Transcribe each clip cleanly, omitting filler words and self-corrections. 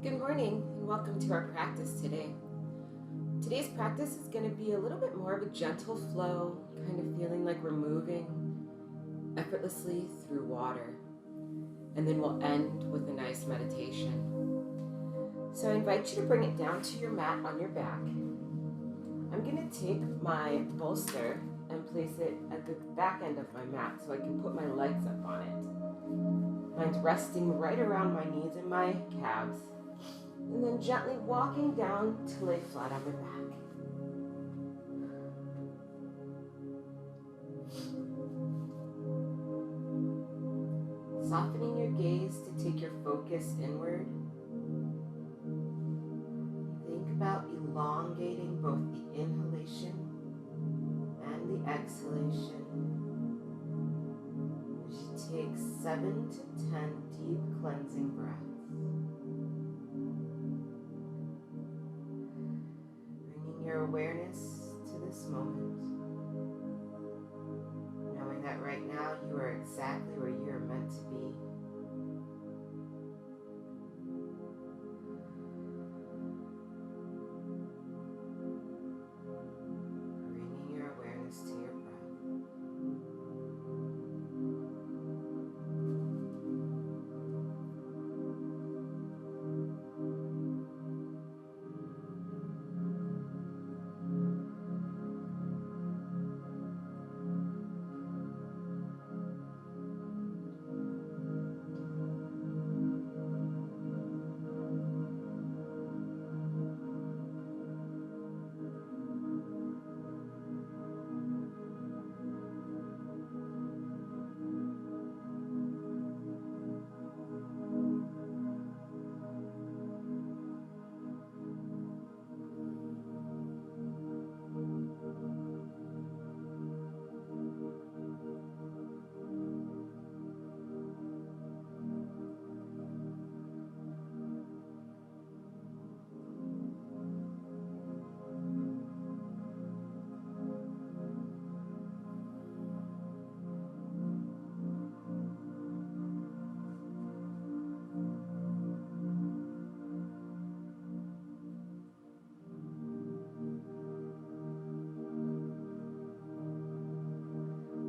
Good morning and welcome to our practice today. Today's practice is going to be a little bit more of a gentle flow, kind of feeling like we're moving effortlessly through water. And then we'll end with a nice meditation. So I invite you to bring it down to your mat on your back. I'm going to take my bolster and place it at the back end of my mat so I can put my legs up on it. Mine's resting right around my knees and my calves. And then gently walking down to lay flat on my back. Softening your gaze to take your focus inward. Think about elongating both the inhalation and the exhalation as you take 7 to 10 deep cleansing breaths. Your awareness to this moment, knowing that right now you are exactly where you are meant to be. Bringing your awareness to your breath.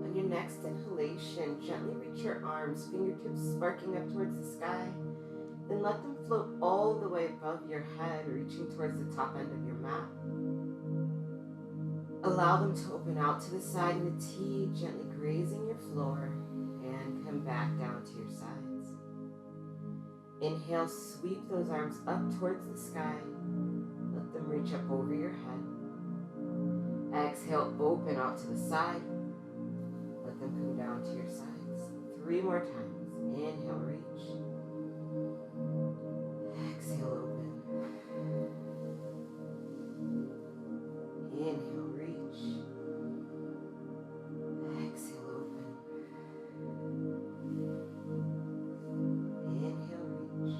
On your next inhalation, gently reach your arms, fingertips sparking up towards the sky. Then let them float all the way above your head, reaching towards the top end of your mat. Allow them to open out to the side in a T, gently grazing your floor, and come back down to your sides. Inhale, sweep those arms up towards the sky. Let them reach up over your head. Exhale, open out to the side. Let them come down to your sides. 3 more times. Inhale, reach. Exhale, open. Inhale, reach. Exhale, open. Inhale, reach.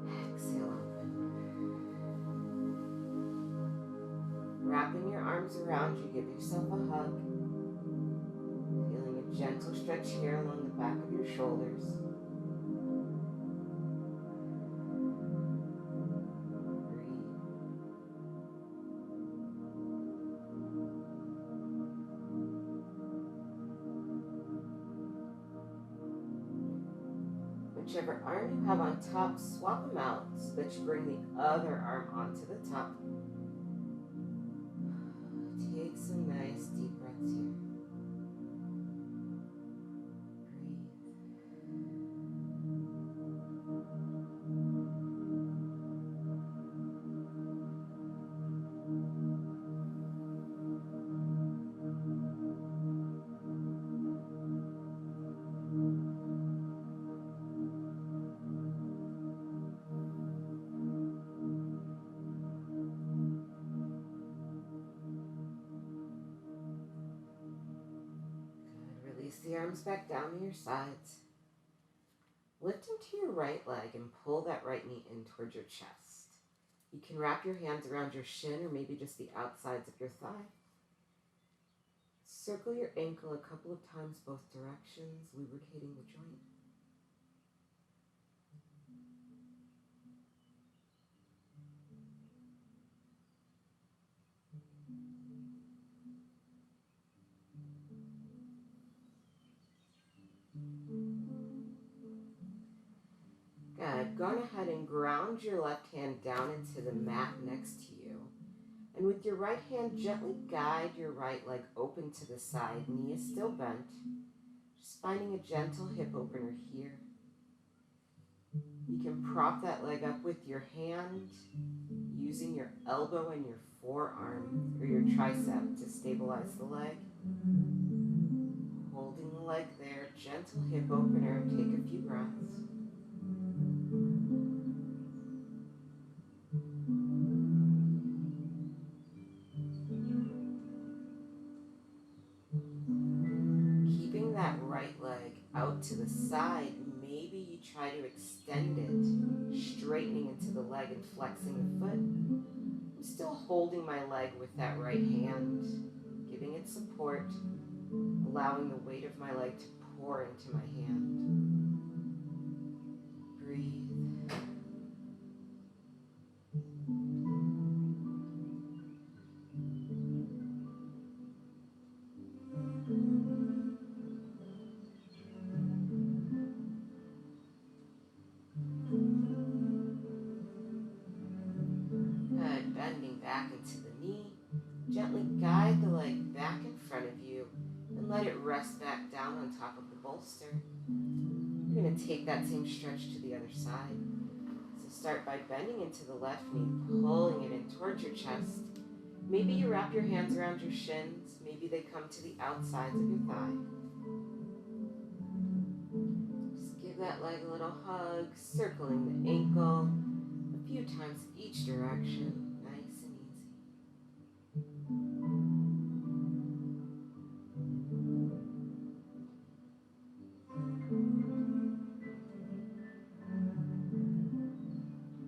Exhale, open. Wrapping your arms around you, give yourself a hug. Feeling a gentle stretch here along the back of your shoulders. Whichever arm you have on top, swap them out so that you bring the other arm onto the top. Take some nice deep breaths here. Release the arms back down to your sides. Lift into your right leg and pull that right knee in towards your chest. You can wrap your hands around your shin or maybe just the outsides of your thigh. Circle your ankle a couple of times both directions, lubricating the joint. ground your left hand down into the mat next to you. And with your right hand, gently guide your right leg open to the side. Knee is still bent. Just finding a gentle hip opener here. You can prop that leg up with your hand, using your elbow and your forearm or your tricep to stabilize the leg. Holding the leg there, gentle hip opener. Take a few breaths. Keeping that right leg out to the side, maybe you try to extend it, straightening into the leg and flexing the foot. I'm still holding my leg with that right hand, giving it support, allowing the weight of my leg to pour into my hand. Breathe. Good. Bending back into the knee. Gently guide the leg back in front of you and let it rest back down on top of the bolster. You're going to take that same stretch to the other side. So start by bending into the left knee, pulling it in towards your chest. Maybe you wrap your hands around your shins. Maybe they come to the outsides of your thigh. Just give that leg a little hug, circling the ankle a few times each direction. Nice and easy.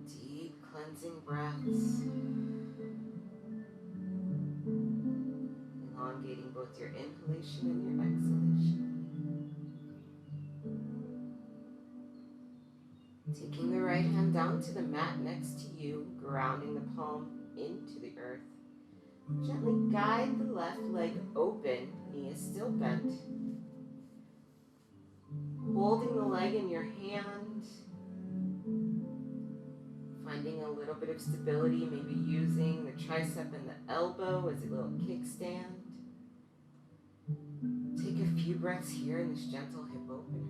Deep cleansing breaths. Elongating both your inhalation and your exhalation. Taking the right hand down to the mat next to you, grounding the palm into the earth. Gently guide the left leg open, knee is still bent. Holding the leg in your hand, finding a little bit of stability, maybe using the tricep and the elbow as a little kickstand. Take a few breaths here in this gentle hip opener.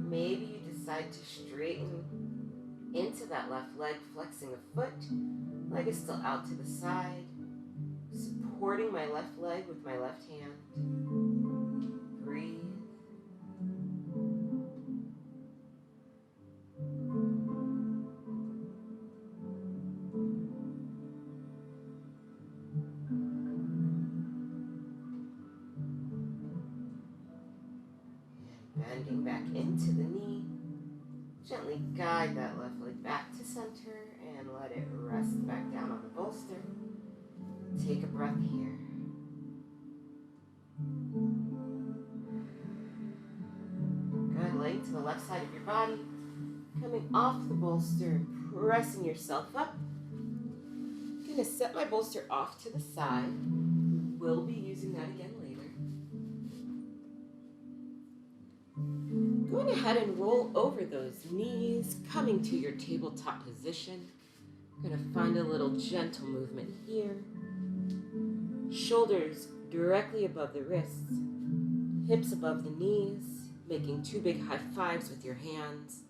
Maybe you decide to straighten into that left leg, flexing a foot. Leg is still out to the side. Supporting my left leg with my left hand. Breathe. And bending back into the knee. Gently guide that left leg back to center and let it rest back down on the bolster. Take a breath here. Good. Laying to the left side of your body. Coming off the bolster and pressing yourself up. I'm going to set my bolster off to the side. We'll be using that again later. Going ahead and roll over those knees, coming to your tabletop position. We're going to find a little gentle movement here. Shoulders directly above the wrists, hips above the knees, making two big high fives with your hands,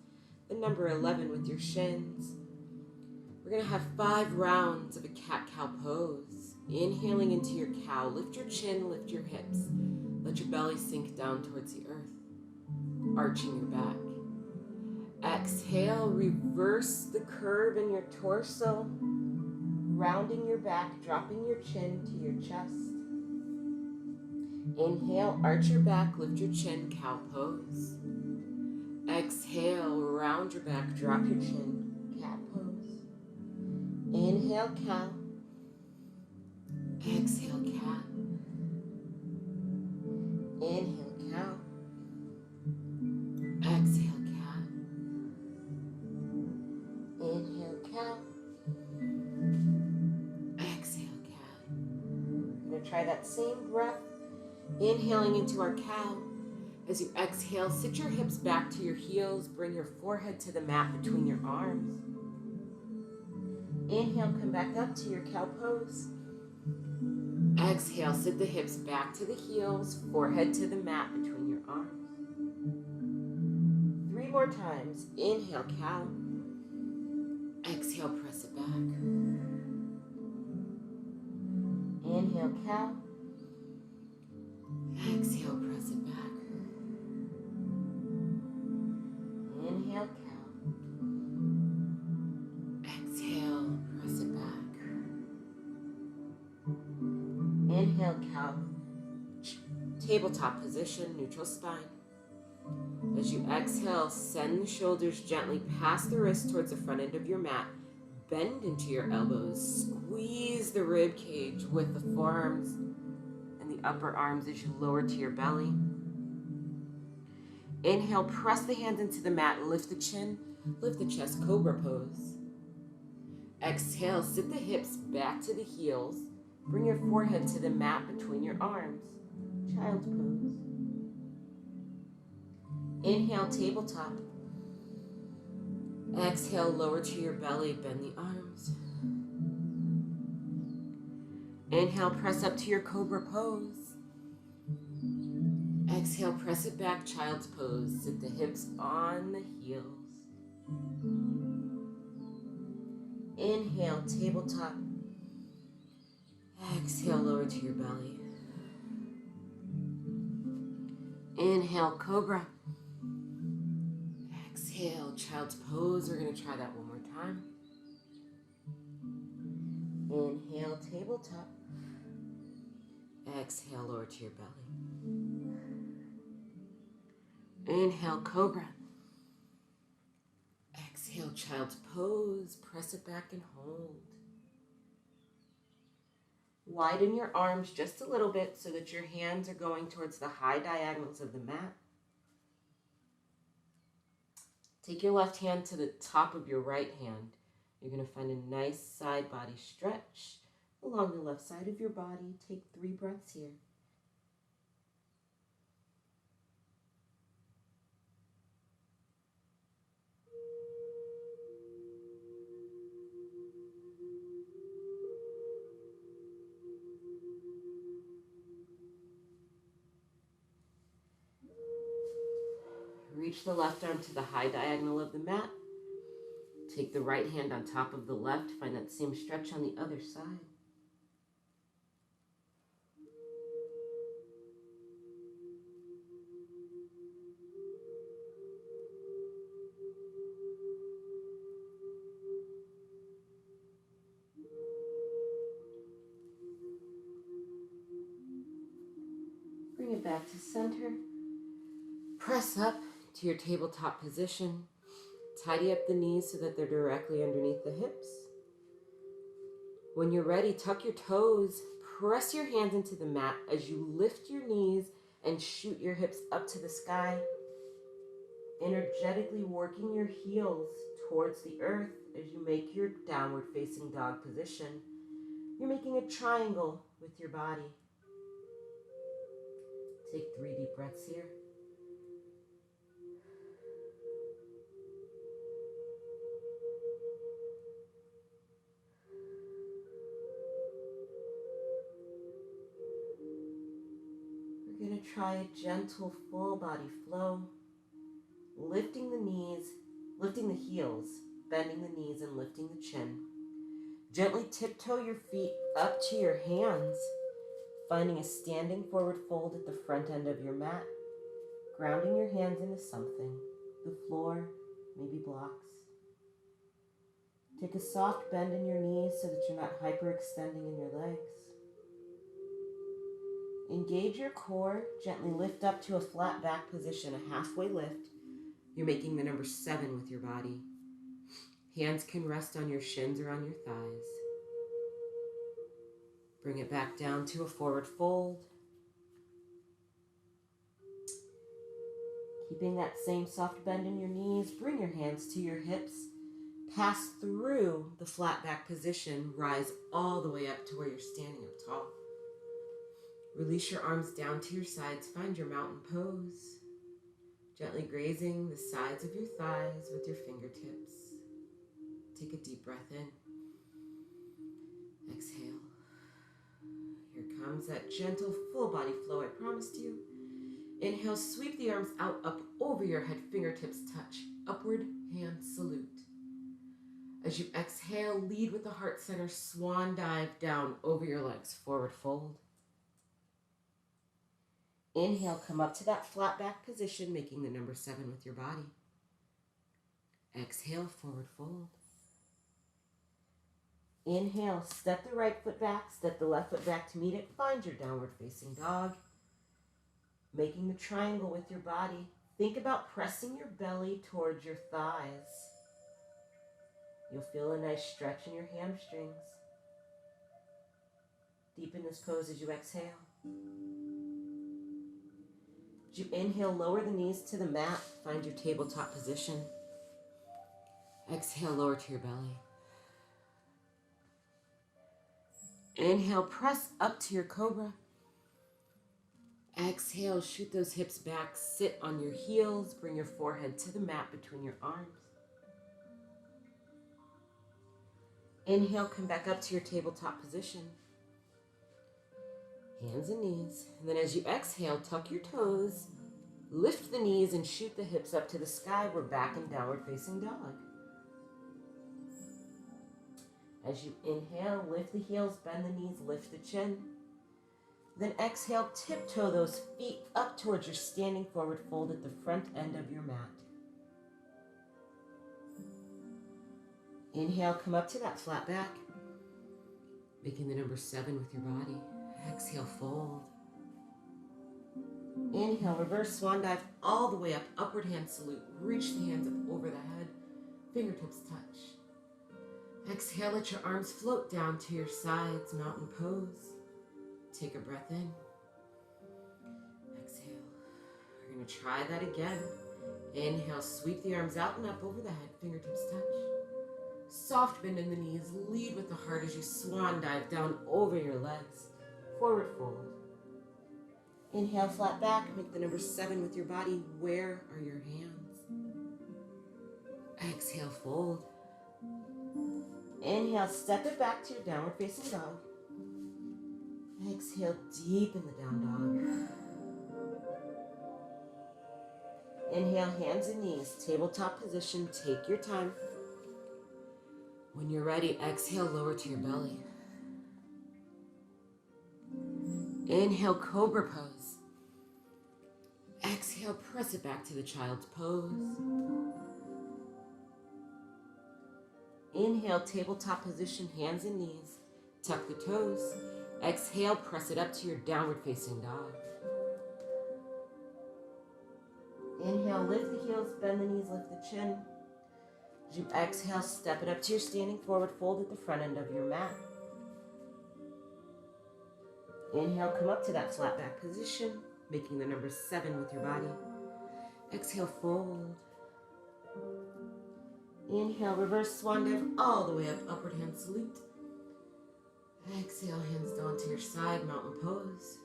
the number 11 with your shins. We're going to have 5 rounds of a cat-cow pose. Inhaling into your cow, lift your chin, lift your hips. Let your belly sink down towards the earth, arching your back. Exhale, reverse the curve in your torso, rounding your back, dropping your chin to your chest. Inhale, arch your back, lift your chin, cow pose. Exhale, round your back, drop your chin, cat pose. Inhale, cow. Exhale, cat. Inhale, cow. Exhale, cat. that same breath, inhaling into our cow. As you exhale, sit your hips back to your heels. Bring your forehead to the mat between your arms. Inhale, come back up to your cow pose. Exhale, sit the hips back to the heels, forehead to the mat between your arms. 3 more times. Inhale, cow. Exhale, press it back. Inhale, cow. Exhale, press it back. Inhale, cow. Exhale, press it back. Inhale, cow. Tabletop position, neutral spine. As you exhale, send the shoulders gently past the wrists towards the front end of your mat. Bend into your elbows. Squeeze the rib cage with the forearms and the upper arms as you lower to your belly. Inhale, press the hands into the mat and lift the chin. Lift the chest, cobra pose. Exhale, sit the hips back to the heels. Bring your forehead to the mat between your arms. Child's pose. Inhale, tabletop. Exhale, lower to your belly, bend the arms. Inhale, press up to your cobra pose. Exhale, press it back, child's pose. Sit the hips on the heels. Inhale, tabletop. Exhale, lower to your belly. Inhale, cobra. Exhale, child's pose. We're going to try that one more time. Inhale, tabletop. Exhale, lower to your belly. Inhale, cobra. Exhale, child's pose. Press it back and hold. Widen your arms just a little bit so that your hands are going towards the high diagonals of the mat. Take your left hand to the top of your right hand. You're going to find a nice side body stretch along the left side of your body. Take 3 breaths here. Reach the left arm to the high diagonal of the mat. Take the right hand on top of the left. Find that same stretch on the other side. Bring it back to center. Press up to your tabletop position. Tidy up the knees so that they're directly underneath the hips. When you're ready, tuck your toes. Press your hands into the mat as you lift your knees and shoot your hips up to the sky. Energetically working your heels towards the earth as you make your downward facing dog position. You're making a triangle with your body. Take 3 deep breaths here. We're going to try a gentle full body flow. Lifting the knees, lifting the heels, bending the knees and lifting the chin. Gently tiptoe your feet up to your hands, finding a standing forward fold at the front end of your mat, grounding your hands into something, the floor, maybe blocks. Take a soft bend in your knees so that you're not hyperextending in your legs. Engage your core, gently lift up to a flat back position, a halfway lift. You're making the number 7 with your body. Hands can rest on your shins or on your thighs. Bring it back down to a forward fold. Keeping that same soft bend in your knees, bring your hands to your hips. Pass through the flat back position, rise all the way up to where you're standing up tall. Release your arms down to your sides. Find your mountain pose. Gently grazing the sides of your thighs with your fingertips. Take a deep breath in. Exhale. Here comes that gentle full body flow I promised you. Inhale, sweep the arms out, up over your head, fingertips touch. Upward hand salute. As you exhale, lead with the heart center, swan dive down over your legs, forward fold. Inhale, come up to that flat back position, making the number 7 with your body. Exhale, forward fold. Inhale, step the right foot back, step the left foot back to meet it. Find your downward facing dog. Making the triangle with your body. Think about pressing your belly towards your thighs. You'll feel a nice stretch in your hamstrings. Deepen this pose as you exhale. As you inhale, lower the knees to the mat. Find your tabletop position. Exhale, lower to your belly. Inhale, press up to your cobra. Exhale, shoot those hips back. Sit on your heels. Bring your forehead to the mat between your arms. Inhale, come back up to your tabletop position. Hands and knees. And then as you exhale, tuck your toes, lift the knees and shoot the hips up to the sky. We're back in downward facing dog. As you inhale, lift the heels, bend the knees, lift the chin. Then exhale, tiptoe those feet up towards your standing forward fold at the front end of your mat. Inhale, come up to that flat back, making the number 7 with your body. Exhale, fold. Inhale, reverse swan dive all the way up, upward hand salute. Reach the hands up over the head, fingertips touch. Exhale, let your arms float down to your sides, mountain pose. Take a breath in. Exhale. We're going to try that again. Inhale, sweep the arms out and up over the head, fingertips touch. Soft bend in the knees, lead with the heart as you swan dive down over your legs. Forward fold. Inhale, flat back, make the number 7 with your body. Where are your hands? Exhale, fold. Inhale, step it back to your downward facing dog. Exhale, deepen the down dog. Inhale, hands and knees, tabletop position. Take your time. When you're ready, exhale, lower to your belly. Inhale, cobra pose. Exhale, press it back to the child's pose. Inhale, tabletop position, hands and knees. Tuck the toes. Exhale, press it up to your downward facing dog. Inhale, lift the heels, bend the knees, lift the chin. As you exhale, step it up to your standing forward fold at the front end of your mat. Inhale, come up to that flat back position, making the number 7 with your body. Exhale, fold. Inhale, reverse swan dive all the way up, upward hand salute. Exhale, hands down to your side, mountain pose.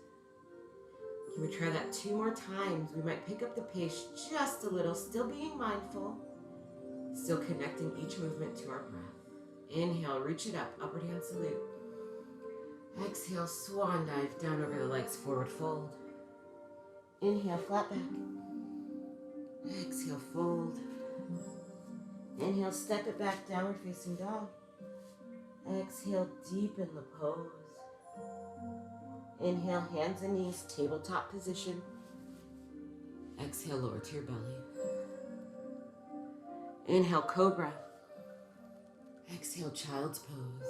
Can we try that 2 more times? We might pick up the pace just a little, still being mindful, still connecting each movement to our breath. Inhale, reach it up, upward hand salute. Exhale, swan dive down over the legs, forward fold. Inhale, flat back. Exhale, fold. Inhale, step it back, downward facing dog. Exhale, deepen the pose. Inhale, hands and knees, tabletop position. Exhale, lower to your belly. Inhale, cobra. Exhale, child's pose.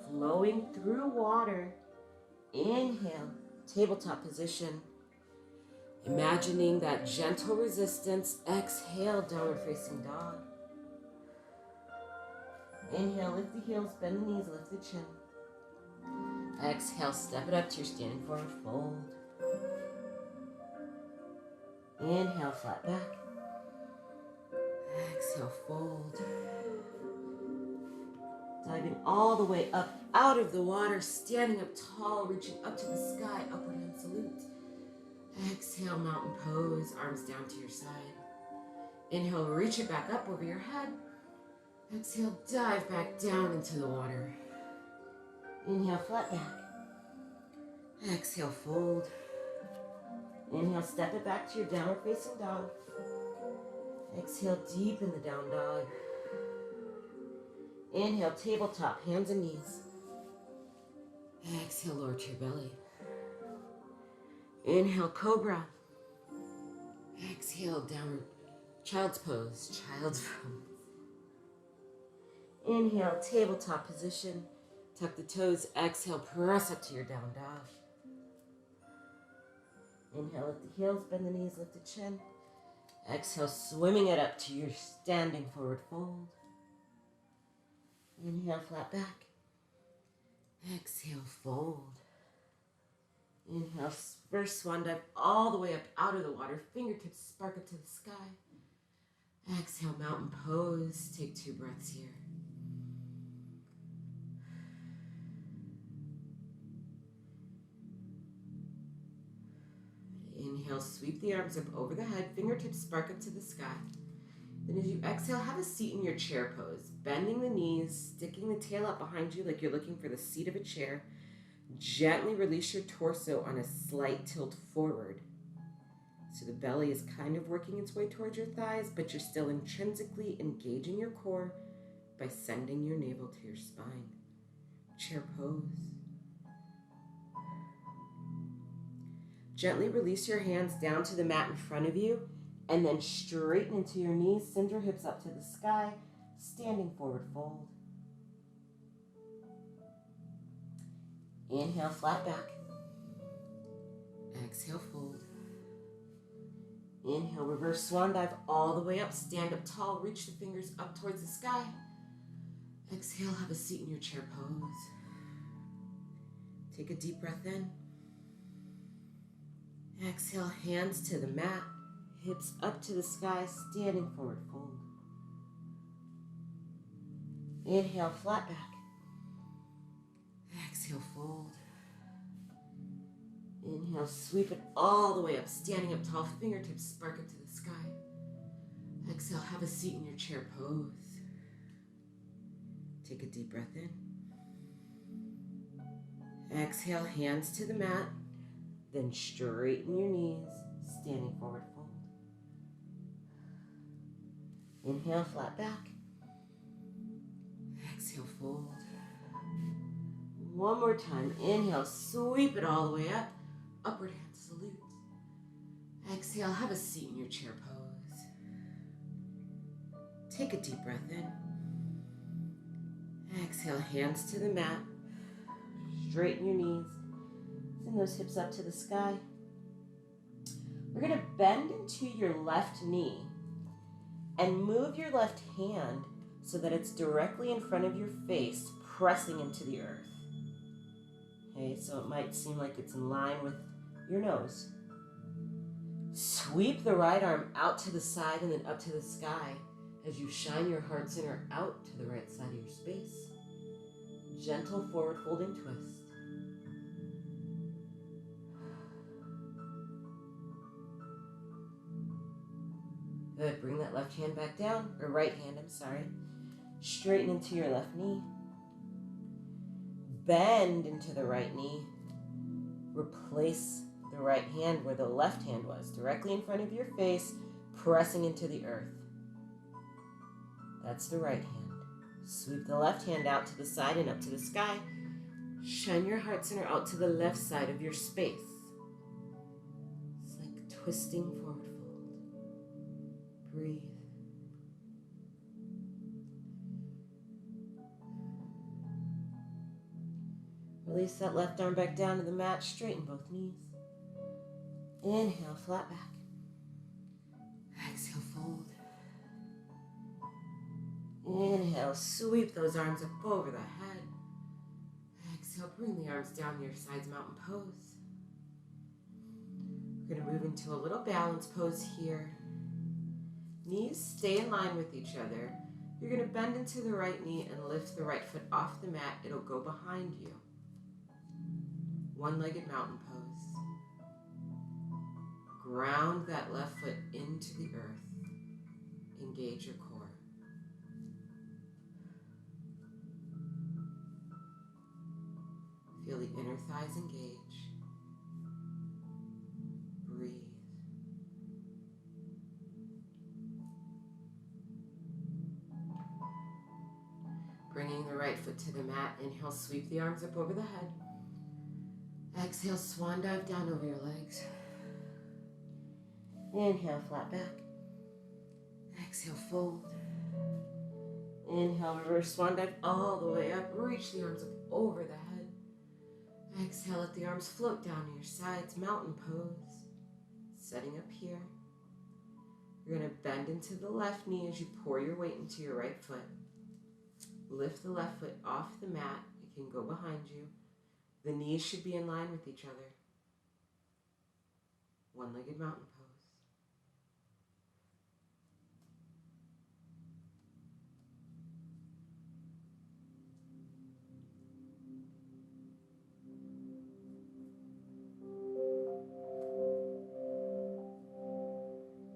Flowing through water. Inhale, tabletop position. Imagining that gentle resistance. Exhale, downward facing dog. Inhale, lift the heels, bend the knees, lift the chin. Exhale, step it up to your standing forward fold. Inhale, flat back. Exhale, fold. Diving all the way up out of the water, standing up tall, reaching up to the sky, upward hand salute. Exhale, mountain pose, arms down to your side. Inhale, reach it back up over your head. Exhale, dive back down into the water. Inhale, flat back. Exhale, fold. Inhale, step it back to your downward facing dog. Exhale, deepen the down dog. Inhale, tabletop, hands and knees. Exhale, lower to your belly. Inhale, cobra. Exhale, downward, child's pose, child's pose. Inhale, tabletop position. Tuck the toes. Exhale, press up to your down dog. Inhale, lift the heels, bend the knees, lift the chin. Exhale, swimming it up to your standing forward fold. Inhale, flat back. Exhale, fold. Inhale, first swan dive all the way up out of the water. Fingertips spark up to the sky. Exhale, mountain pose. Take 2 breaths here. Inhale, sweep the arms up over the head. Fingertips spark up to the sky. Then as you exhale, have a seat in your chair pose. Bending the knees, sticking the tail up behind you like you're looking for the seat of a chair. Gently release your torso on a slight tilt forward. So the belly is kind of working its way towards your thighs, but you're still intrinsically engaging your core by sending your navel to your spine. Chair pose. Gently release your hands down to the mat in front of you, and then straighten into your knees, send your hips up to the sky, standing forward fold. Inhale, flat back. Exhale, fold. Inhale, reverse swan dive all the way up, stand up tall, reach the fingers up towards the sky. Exhale, have a seat in your chair pose. Take a deep breath in. Exhale, hands to the mat, hips up to the sky, standing forward fold. Inhale, flat back. Exhale, fold. Inhale, sweep it all the way up, standing up tall, fingertips spark up to the sky. Exhale, have a seat in your chair pose. Take a deep breath in. Exhale, hands to the mat, then straighten your knees, standing forward fold. Inhale, flat back. Exhale, fold. One more time. Inhale, sweep it all the way up. Upward hand salute. Exhale, have a seat in your chair pose. Take a deep breath in. Exhale, hands to the mat. Straighten your knees. Send those hips up to the sky. We're going to bend into your left knee and move your left hand so that it's directly in front of your face, pressing into the earth. Okay, so it might seem like it's in line with your nose. Sweep the right arm out to the side and then up to the sky as you shine your heart center out to the right side of your space. Gentle forward folding twist. Good, bring that left hand back down, or right hand, I'm sorry. Straighten into your left knee. Bend into the right knee. Replace the right hand where the left hand was, directly in front of your face, pressing into the earth. That's the right hand. Sweep the left hand out to the side and up to the sky. Shine your heart center out to the left side of your space. It's like twisting forward fold. Breathe. Release that left arm back down to the mat. Straighten both knees. Inhale, flat back. Exhale, fold. Inhale, sweep those arms up over the head. Exhale, bring the arms down to your sides, mountain pose. We're going to move into a little balance pose here. Knees stay in line with each other. You're going to bend into the right knee and lift the right foot off the mat. It'll go behind you. One-legged mountain pose. Ground that left foot into the earth. Engage your core. Feel the inner thighs engage. Breathe. Bringing the right foot to the mat. Inhale, sweep the arms up over the head. Exhale, swan dive down over your legs. Inhale, flat back. Exhale, fold. Inhale, reverse swan dive all the way up. Reach the arms up over the head. Exhale, let the arms float down to your sides. Mountain pose. Setting up here. You're going to bend into the left knee as you pour your weight into your right foot. Lift the left foot off the mat. It can go behind you. The knees should be in line with each other. One-legged mountain pose.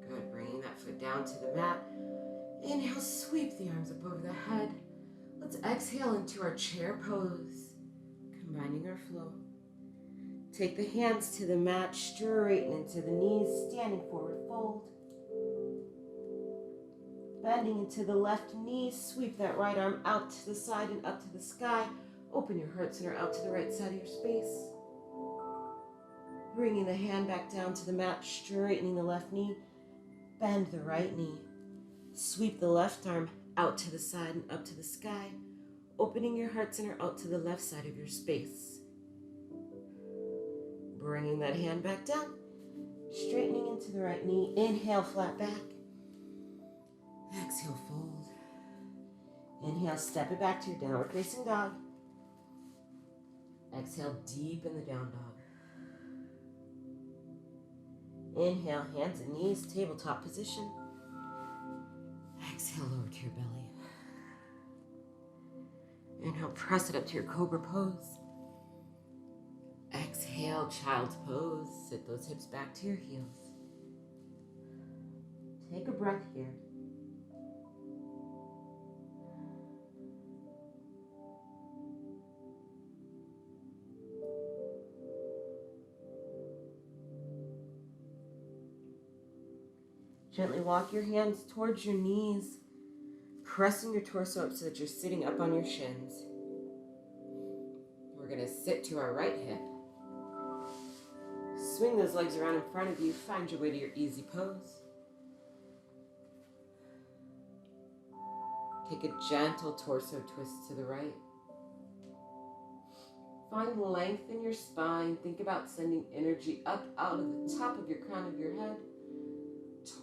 Good, bringing that foot down to the mat. Inhale, sweep the arms up over the head. Let's exhale into our chair pose, combining our flow. Take the hands to the mat, straighten into the knees, standing forward fold. Bending into the left knee, sweep that right arm out to the side and up to the sky. Open your heart center out to the right side of your space. Bringing the hand back down to the mat, straightening the left knee. Bend the right knee. Sweep the left arm out to the side and up to the sky. Opening your heart center out to the left side of your space. Bringing that hand back down. Straightening into the right knee. Inhale, flat back. Exhale, fold. Inhale, step it back to your downward facing dog. Exhale, deepen the down dog. Inhale, hands and knees, tabletop position. Exhale, lower to your belly. Inhale, press it up to your cobra pose. Exhale, child's pose. Sit those hips back to your heels. Take a breath here. Gently walk your hands towards your knees, pressing your torso up so that you're sitting up on your shins. We're going to sit to our right hip. Swing those legs around in front of you. Find your way to your easy pose. Take a gentle torso twist to the right. Find length in your spine. Think about sending energy up out of the top of your crown of your head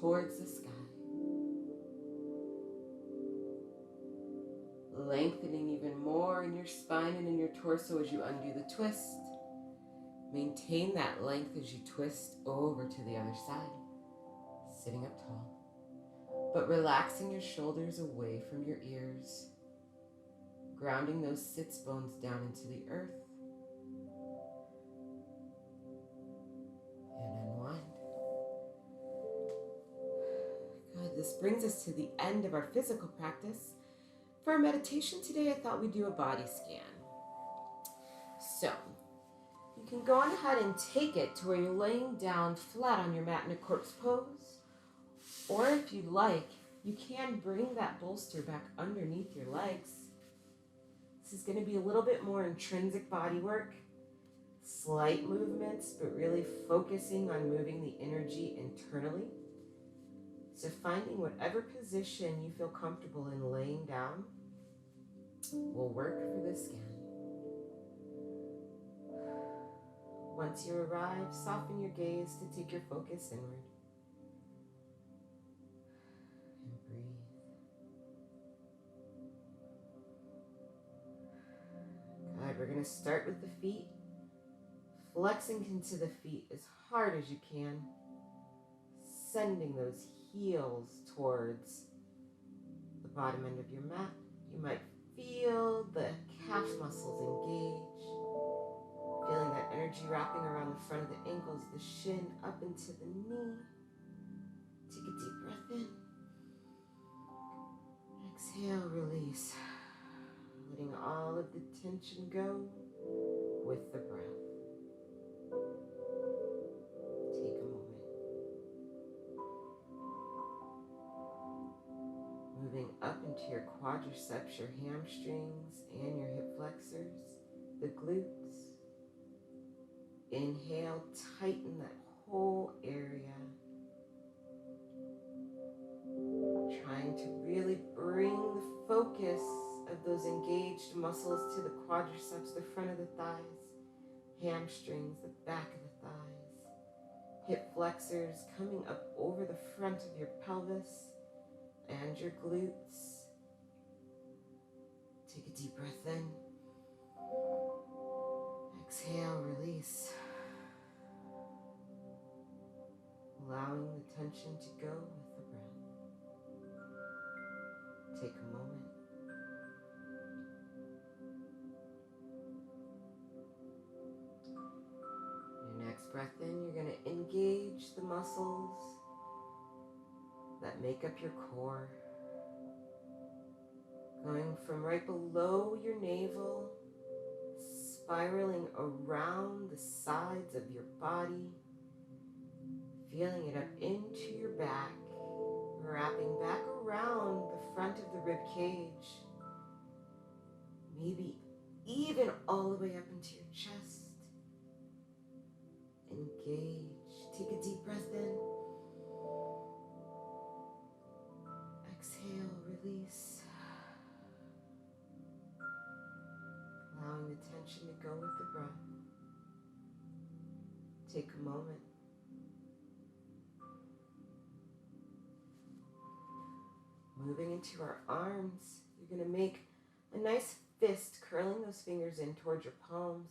towards the sky. Lengthening even more in your spine and in your torso as you undo the twist. Maintain that length as you twist over to the other side, sitting up tall, but relaxing your shoulders away from your ears, grounding those sits bones down into the earth, and unwind. Good, this brings us to the end of our physical practice. For our meditation today, I thought we'd do a body scan. So, you can go on ahead and take it to where you're laying down flat on your mat in a corpse pose. Or if you'd like, you can bring that bolster back underneath your legs. This is going to be a little bit more intrinsic body work. Slight movements, but really focusing on moving the energy internally. So finding whatever position you feel comfortable in laying down will work for this scan. Once you arrive, soften your gaze to take your focus inward. And breathe. Good, we're going to start with the feet. Flexing into the feet as hard as you can. Sending those heels towards the bottom end of your mat, you might feel the calf muscles engage, feeling that energy wrapping around the front of the ankles, the shin up into the knee. Take a deep breath in. Exhale, release. Letting all of the tension go with the breath. Take a moment. Moving up into your quadriceps, your hamstrings, and your hip flexors, the glutes. Inhale, tighten that whole area. Trying to really bring the focus of those engaged muscles to the quadriceps, the front of the thighs, hamstrings, the back of the thighs, hip flexors coming up over the front of your pelvis and your glutes. Take a deep breath in. Exhale, release. Allowing the tension to go with the breath. Take a moment. Your next breath in, you're going to engage the muscles that make up your core. Going from right below your navel, spiraling around the sides of your body, feeling it up into your back, wrapping back around the front of the rib cage, maybe even all the way up into your chest. Engage. Take a deep breath in. Exhale, release. Allowing the tension to go with the breath. Take a moment. Moving into our arms, you're going to make a nice fist, curling those fingers in towards your palms.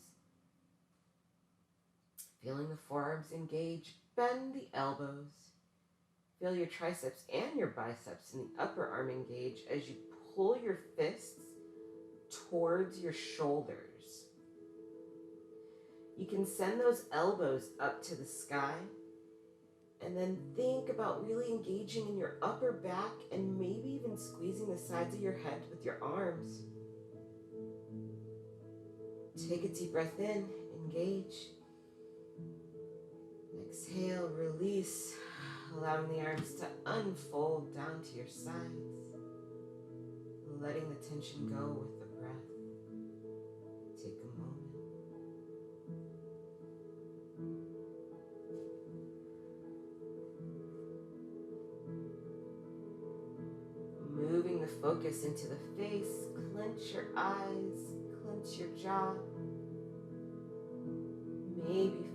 Feeling the forearms engage, bend the elbows. Feel your triceps and your biceps and the upper arm engage as you pull your fists towards your shoulders. You can send those elbows up to the sky and then think about really engaging in your upper back and maybe even squeezing the sides of your head with your arms. Take a deep breath in, engage. Exhale, release, allowing the arms to unfold down to your sides, letting the tension go with the breath. Take a moment. Moving the focus into the face, clench your eyes, clench your jaw. Maybe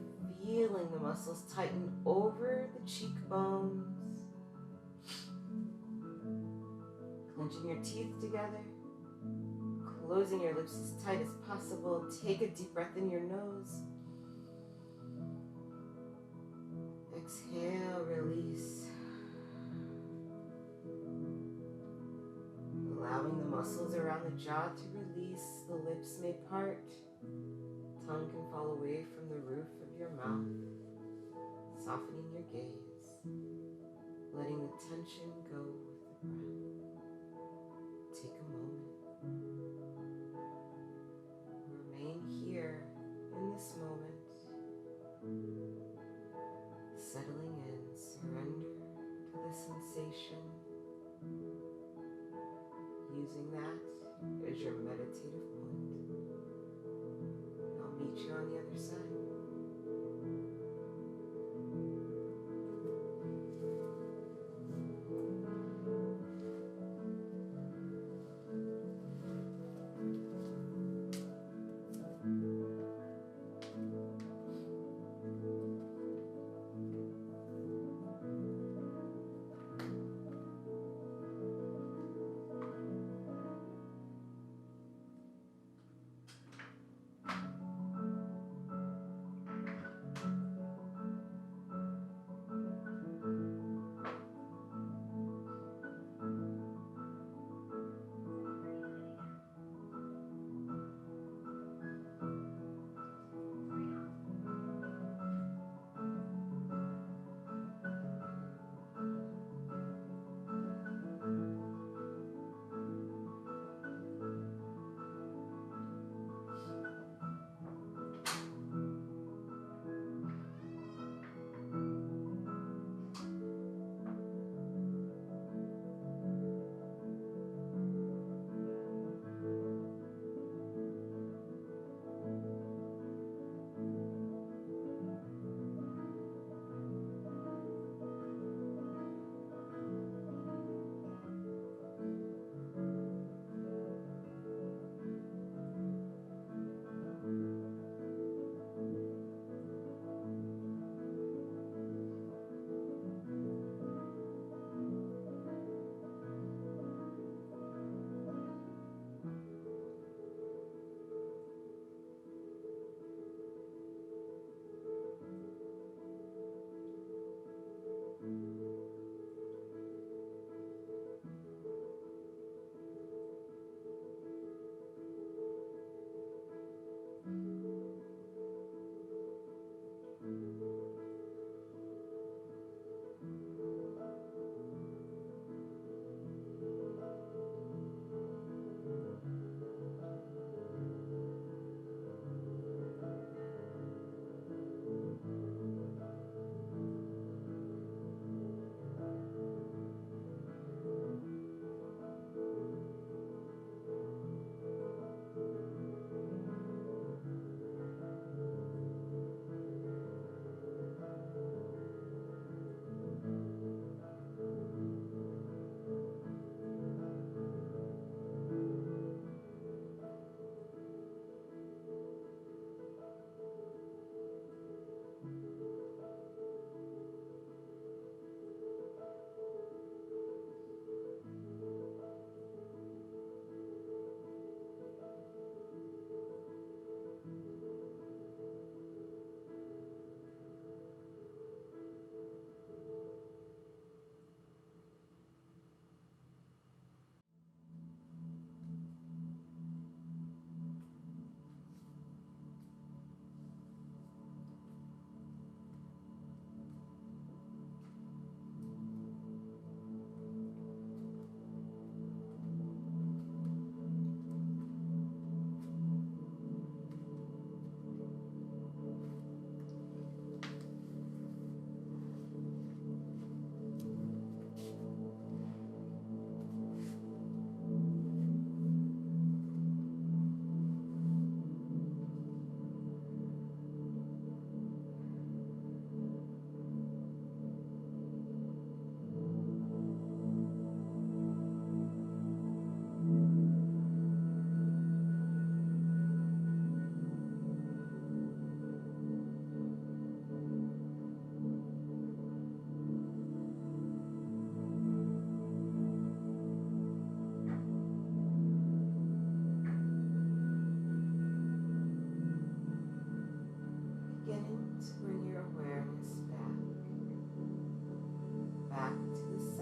feeling the muscles tighten over the cheekbones. Clenching your teeth together. Closing your lips as tight as possible. Take a deep breath in your nose. Exhale, release. Allowing the muscles around the jaw to release. The lips may part. Tongue can fall away from the roof of your mouth. Softening your gaze. Letting the tension go with the breath. Take a moment. Remain here in this moment. Settling in, surrender to the sensation. Using that as your meditative point. I'll meet you on the other side.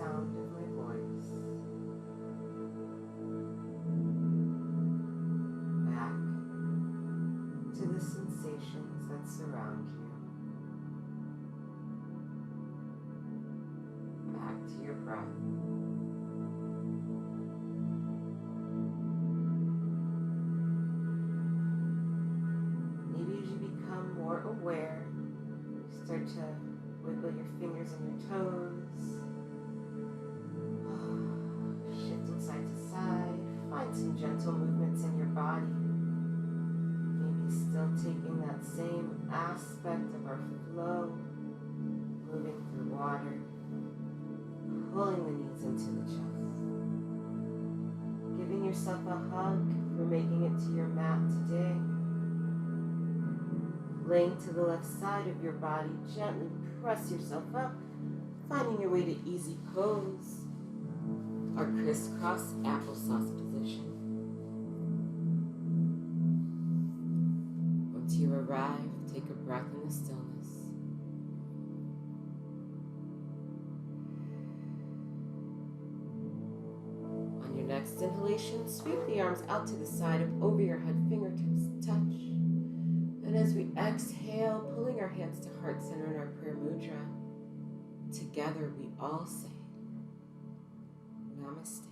sound of my voice. Back to the sensations that surround you. Back to your breath. Maybe as you become more aware, start to wiggle your fingers and your toes. Shifting side to side. Find some gentle movements in your body. Maybe still taking that same aspect of our flow, moving through water, pulling the knees into the chest. Giving yourself a hug for making it to your mat today. Laying to the left side of your body, gently press yourself up, finding your way to easy pose, our crisscross applesauce position. Once you arrive, take a breath in the stillness. On your next inhalation, sweep the arms out to the side and over your head, fingertips touch. And as we exhale, pulling our hands to heart center in our prayer mudra, together we all say, Namaste.